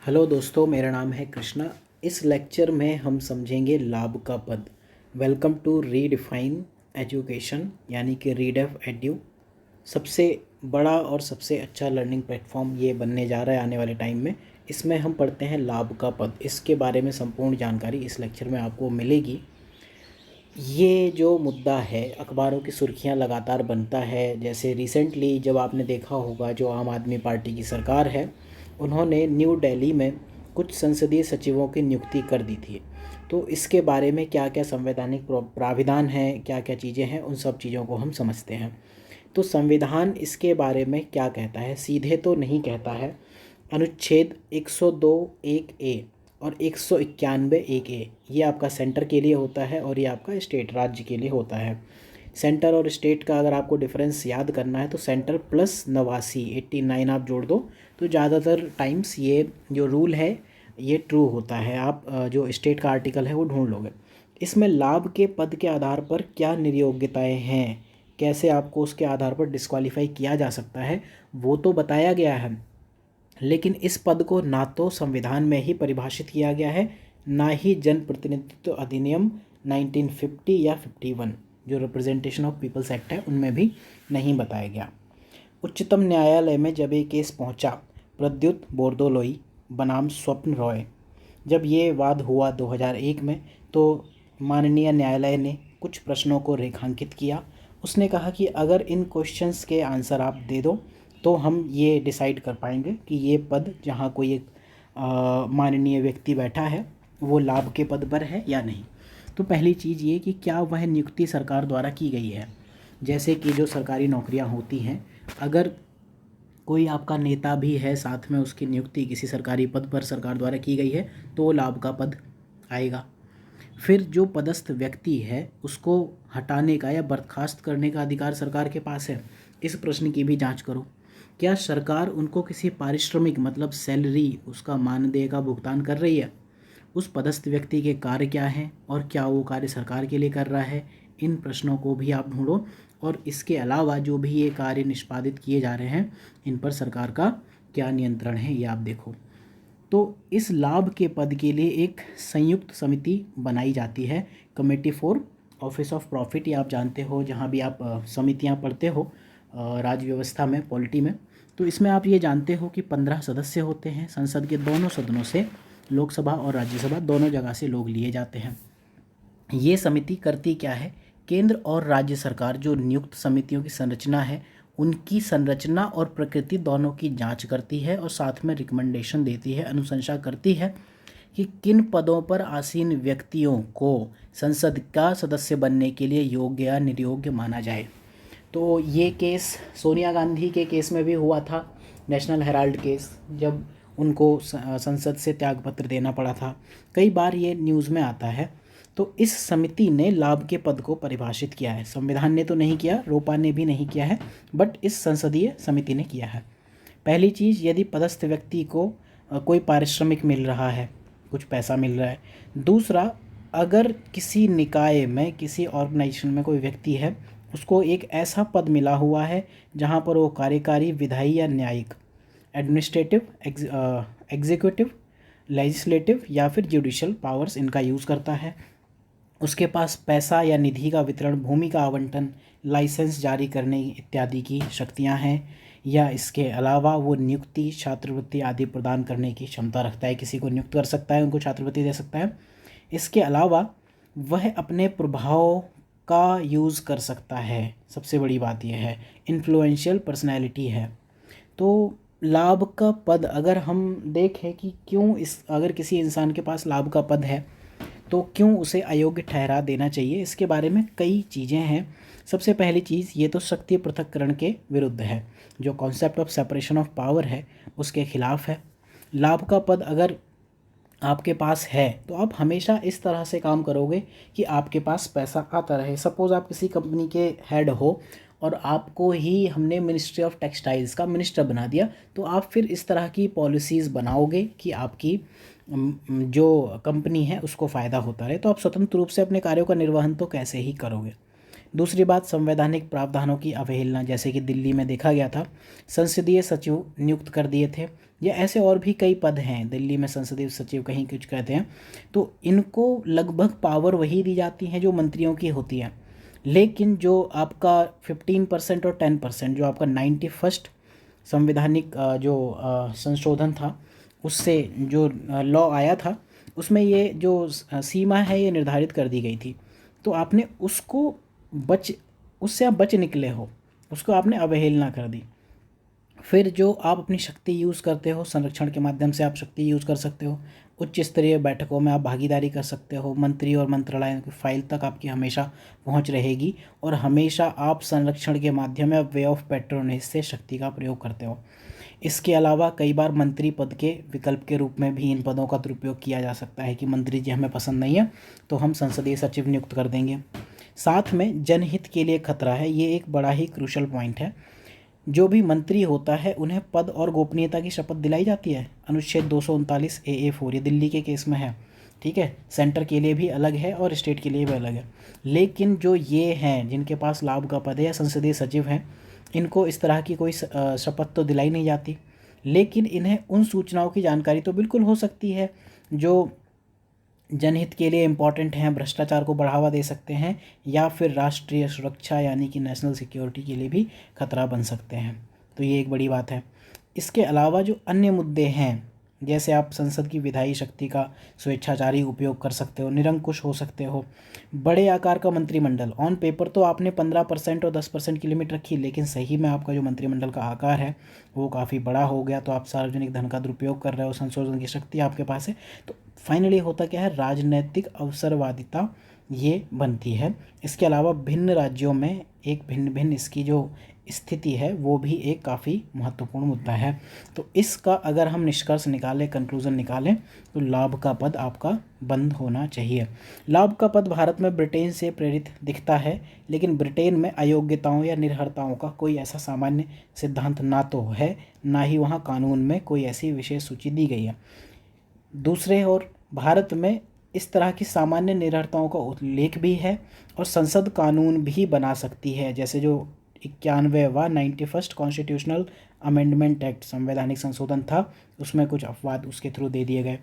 Hello दोस्तों, मेरा नाम है कृष्णा। इस लेक्चर में हम समझेंगे लाभ का पद। वेलकम टू रीडिफाइन एजुकेशन यानी कि रीडेफ एड्यू। सबसे बड़ा और सबसे अच्छा लर्निंग प्लेटफॉर्म ये बनने जा रहा है आने वाले टाइम में। इसमें हम पढ़ते हैं लाभ का पद। इसके बारे में संपूर्ण जानकारी इस लेक्चर में आपको मिलेगी। ये जो मुद्दा है, अखबारों की सुर्खियां लगातार बनता है। जैसे रिसेंटली जब आपने देखा होगा, जो आम आदमी पार्टी की सरकार है, उन्होंने न्यू दिल्ली में कुछ संसदीय सचिवों की नियुक्ति कर दी थी। तो इसके बारे में क्या क्या संवैधानिक प्राविधान हैं, क्या क्या चीज़ें हैं, उन सब चीज़ों को हम समझते हैं। तो संविधान इसके बारे में क्या कहता है? सीधे तो नहीं कहता है। अनुच्छेद 102 एक ए और 191 एक ए, ये आपका सेंटर के लिए होता है और ये आपका स्टेट राज्य के लिए होता है। सेंटर और स्टेट का अगर आपको डिफरेंस याद करना है तो सेंटर प्लस 89 आप जोड़ दो तो ज़्यादातर टाइम्स ये जो रूल है ये ट्रू होता है। आप जो स्टेट का आर्टिकल है वो ढूंढ लोगे। इसमें लाभ के पद के आधार पर क्या निर्योग्यताएं हैं, कैसे आपको उसके आधार पर डिस्क्वालीफाई किया जा सकता है, वो तो बताया गया है। लेकिन इस पद को ना तो संविधान में ही परिभाषित किया गया है, ना ही जन प्रतिनिधित्व अधिनियम 1950 या 51 जो रिप्रेजेंटेशन ऑफ पीपल्स एक्ट है उनमें भी नहीं बताया गया। उच्चतम न्यायालय में जब ये केस पहुंचा, प्रद्युत बोरदोलोई बनाम स्वप्न रॉय, जब ये वाद हुआ 2001 में, तो माननीय न्यायालय ने कुछ प्रश्नों को रेखांकित किया। उसने कहा कि अगर इन क्वेश्चंस के आंसर आप दे दो तो हम ये डिसाइड कर पाएंगे कि ये पद जहाँ कोई एक माननीय व्यक्ति बैठा है वो लाभ के पद पर है या नहीं। तो पहली चीज़ ये कि क्या वह नियुक्ति सरकार द्वारा की गई है। जैसे कि जो सरकारी नौकरियां होती हैं, अगर कोई आपका नेता भी है, साथ में उसकी नियुक्ति किसी सरकारी पद पर सरकार द्वारा की गई है तो वो लाभ का पद आएगा। फिर जो पदस्थ व्यक्ति है उसको हटाने का या बर्खास्त करने का अधिकार सरकार के पास है। इस प्रश्न की भी जांच करो। क्या सरकार उनको किसी पारिश्रमिक मतलब सैलरी, उसका मानदेय का भुगतान कर रही है? उस पदस्थ व्यक्ति के कार्य क्या हैं और क्या वो कार्य सरकार के लिए कर रहा है? इन प्रश्नों को भी आप ढूंढो। और इसके अलावा जो भी ये कार्य निष्पादित किए जा रहे हैं, इन पर सरकार का क्या नियंत्रण है, ये आप देखो। तो इस लाभ के पद के लिए एक संयुक्त समिति बनाई जाती है, committee for office of profit. ये आप जानते हो, जहाँ भी आप समितियाँ पढ़ते हो राज्य व्यवस्था में, पॉलिटी में, तो इसमें आप ये जानते हो कि 15 सदस्य होते हैं। संसद के दोनों सदनों से, लोकसभा और राज्यसभा दोनों जगह से लोग लिए जाते हैं। ये समिति करती क्या है? केंद्र और राज्य सरकार जो नियुक्त समितियों की संरचना है, उनकी संरचना और प्रकृति दोनों की जांच करती है और साथ में रिकमेंडेशन देती है, अनुशंसा करती है कि किन पदों पर आसीन व्यक्तियों को संसद का सदस्य बनने के लिए योग्य या निर्योग्य माना जाए। तो ये केस सोनिया गांधी के केस में भी हुआ था, नेशनल हेराल्ड केस, जब उनको संसद से त्यागपत्र देना पड़ा था। कई बार ये न्यूज़ में आता है। तो इस समिति ने लाभ के पद को परिभाषित किया है। संविधान ने तो नहीं किया, रोपा ने भी नहीं किया है, बट इस संसदीय समिति ने किया है। पहली चीज़, यदि पदस्थ व्यक्ति को कोई पारिश्रमिक मिल रहा है, कुछ पैसा मिल रहा है। दूसरा, अगर किसी निकाय में, किसी ऑर्गेनाइजेशन में कोई व्यक्ति है, उसको एक ऐसा पद मिला हुआ है जहाँ पर वो कार्यकारी, विधायी या न्यायिक, एडमिनिस्ट्रेटिव, एग्जीक्यूटिव, लेजिस्लेटिव या फिर जुडिशल पावर्स इनका यूज़ करता है। उसके पास पैसा या निधि का वितरण, भूमि का आवंटन, लाइसेंस जारी करने इत्यादि की शक्तियां हैं, या इसके अलावा वो नियुक्ति, छात्रवृत्ति आदि प्रदान करने की क्षमता रखता है। किसी को नियुक्त कर सकता है, उनको छात्रवृत्ति दे सकता है। इसके अलावा वह अपने प्रभाव का यूज़ कर सकता है। सबसे बड़ी बात यह है, इन्फ्लुएंशियल पर्सनैलिटी है। तो लाभ का पद अगर हम देखें कि क्यों अगर किसी इंसान के पास लाभ का पद है तो क्यों उसे अयोग्य ठहरा देना चाहिए, इसके बारे में कई चीज़ें हैं। सबसे पहली चीज़, ये तो शक्ति पृथक्करण के विरुद्ध है। जो concept of separation of power है उसके खिलाफ है। लाभ का पद अगर आपके पास है तो आप हमेशा इस तरह से काम करोगे कि आपके पास पैसा आता रहे। सपोज़ आप किसी कंपनी के हेड हो और आपको ही हमने मिनिस्ट्री ऑफ टेक्सटाइल्स का मिनिस्टर बना दिया, तो आप फिर इस तरह की पॉलिसीज़ बनाओगे कि आपकी जो कंपनी है उसको फ़ायदा होता रहे। तो आप स्वतंत्र रूप से अपने कार्यों का निर्वहन तो कैसे ही करोगे। दूसरी बात, संवैधानिक प्रावधानों की अवहेलना, जैसे कि दिल्ली में देखा गया था, संसदीय सचिव नियुक्त कर दिए थे, या ऐसे और भी कई पद हैं दिल्ली में, संसदीय सचिव कहीं कुछ कहते हैं, तो इनको लगभग पावर वही दी जाती हैं जो मंत्रियों की होती है। लेकिन जो आपका 15% और 10%, जो आपका 91st संवैधानिक जो संशोधन था, उससे जो लॉ आया था, उसमें ये जो सीमा है ये निर्धारित कर दी गई थी। तो आपने उससे आप बच निकले हो, उसको आपने अवहेलना कर दी। फिर जो आप अपनी शक्ति यूज़ करते हो, संरक्षण के माध्यम से आप शक्ति यूज़ कर सकते हो, उच्च स्तरीय बैठकों में आप भागीदारी कर सकते हो, मंत्री और मंत्रालय की फाइल तक आपकी हमेशा पहुंच रहेगी, और हमेशा आप संरक्षण के माध्यम में वे ऑफ पैट्रोनेज से शक्ति का प्रयोग करते हो। इसके अलावा कई बार मंत्री पद के विकल्प के रूप में भी इन पदों का दुरुपयोग किया जा सकता है कि मंत्री जी हमें पसंद नहीं है तो हम संसदीय सचिव नियुक्त कर देंगे। साथ में जनहित के लिए खतरा है, ये एक बड़ा ही क्रूशल पॉइंट है। जो भी मंत्री होता है उन्हें पद और गोपनीयता की शपथ दिलाई जाती है, अनुच्छेद 239 AA4, ये दिल्ली के केस में है, ठीक है। सेंटर के लिए भी अलग है और स्टेट के लिए भी अलग है। लेकिन जो ये हैं जिनके पास लाभ का पद है या संसदीय सचिव हैं, इनको इस तरह की कोई शपथ तो दिलाई नहीं जाती, लेकिन इन्हें उन सूचनाओं की जानकारी तो बिल्कुल हो सकती है जो जनहित के लिए इम्पॉर्टेंट हैं, भ्रष्टाचार को बढ़ावा दे सकते हैं, या फिर राष्ट्रीय सुरक्षा यानी कि नेशनल सिक्योरिटी के लिए भी खतरा बन सकते हैं। तो ये एक बड़ी बात है। इसके अलावा जो अन्य मुद्दे हैं, जैसे आप संसद की विधायी शक्ति का स्वेच्छाचारी उपयोग कर सकते हो, निरंकुश हो सकते हो, बड़े आकार का मंत्रिमंडल, ऑन पेपर तो आपने 15% और 10% की लिमिट रखी, लेकिन सही में आपका जो मंत्रिमंडल का आकार है वो काफ़ी बड़ा हो गया, तो आप सार्वजनिक धन का दुरुपयोग कर रहे हो, संशोधन की शक्ति आपके पास है। तो फाइनली होता क्या है, राजनैतिक अवसरवादिता ये बनती है। इसके अलावा भिन्न राज्यों में एक भिन्न भिन्न इसकी जो स्थिति है वो भी एक काफ़ी महत्वपूर्ण मुद्दा है। तो इसका अगर हम निष्कर्ष निकालें, कंक्लूज़न निकालें, तो लाभ का पद आपका बंद होना चाहिए। लाभ का पद भारत में ब्रिटेन से प्रेरित दिखता है, लेकिन ब्रिटेन में अयोग्यताओं या निर्भरताओं का कोई ऐसा सामान्य सिद्धांत ना तो है, ना ही वहाँ कानून में कोई ऐसी विशेष सूची दी गई है। दूसरे ओर भारत में इस तरह की सामान्य निर्भरताओं का उल्लेख भी है, और संसद कानून भी बना सकती है, जैसे जो 91वां 91st कॉन्स्टिट्यूशनल अमेंडमेंट एक्ट संवैधानिक संशोधन था, उसमें कुछ अपवाद उसके थ्रू दे दिए गए।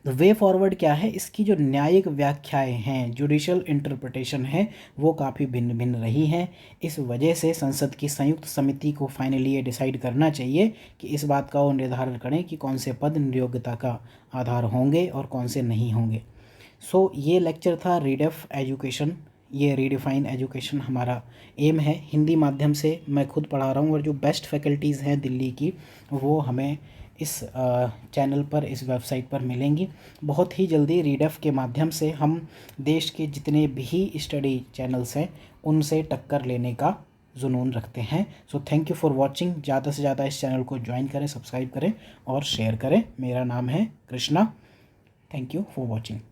तो वे फॉरवर्ड क्या है, इसकी जो न्यायिक व्याख्याएं हैं, जुडिशल इंटरप्रिटेशन है, वो काफ़ी भिन्न भिन्न रही हैं। इस वजह से संसद की संयुक्त समिति को फाइनली ये डिसाइड करना चाहिए कि इस बात का वो निर्धारण करें कि कौन से पद नियोग्यता का आधार होंगे और कौन से नहीं होंगे। सो ये लेक्चर था रीडेफ एजुकेशन, ये रीडिफाइन एजुकेशन हमारा एम है। हिंदी माध्यम से मैं खुद पढ़ा रहा हूँ, और जो बेस्ट फैकल्टीज़ हैं दिल्ली की वो हमें इस चैनल पर, इस वेबसाइट पर मिलेंगी। बहुत ही जल्दी रीडेफ के माध्यम से हम देश के जितने भी स्टडी चैनल्स हैं उनसे टक्कर लेने का जुनून रखते हैं। So thank you for watching. ज़्यादा से ज़्यादा इस चैनल को ज्वाइन करें, सब्सक्राइब करें और शेयर करें। मेरा नाम है Krishna. Thank you for watching.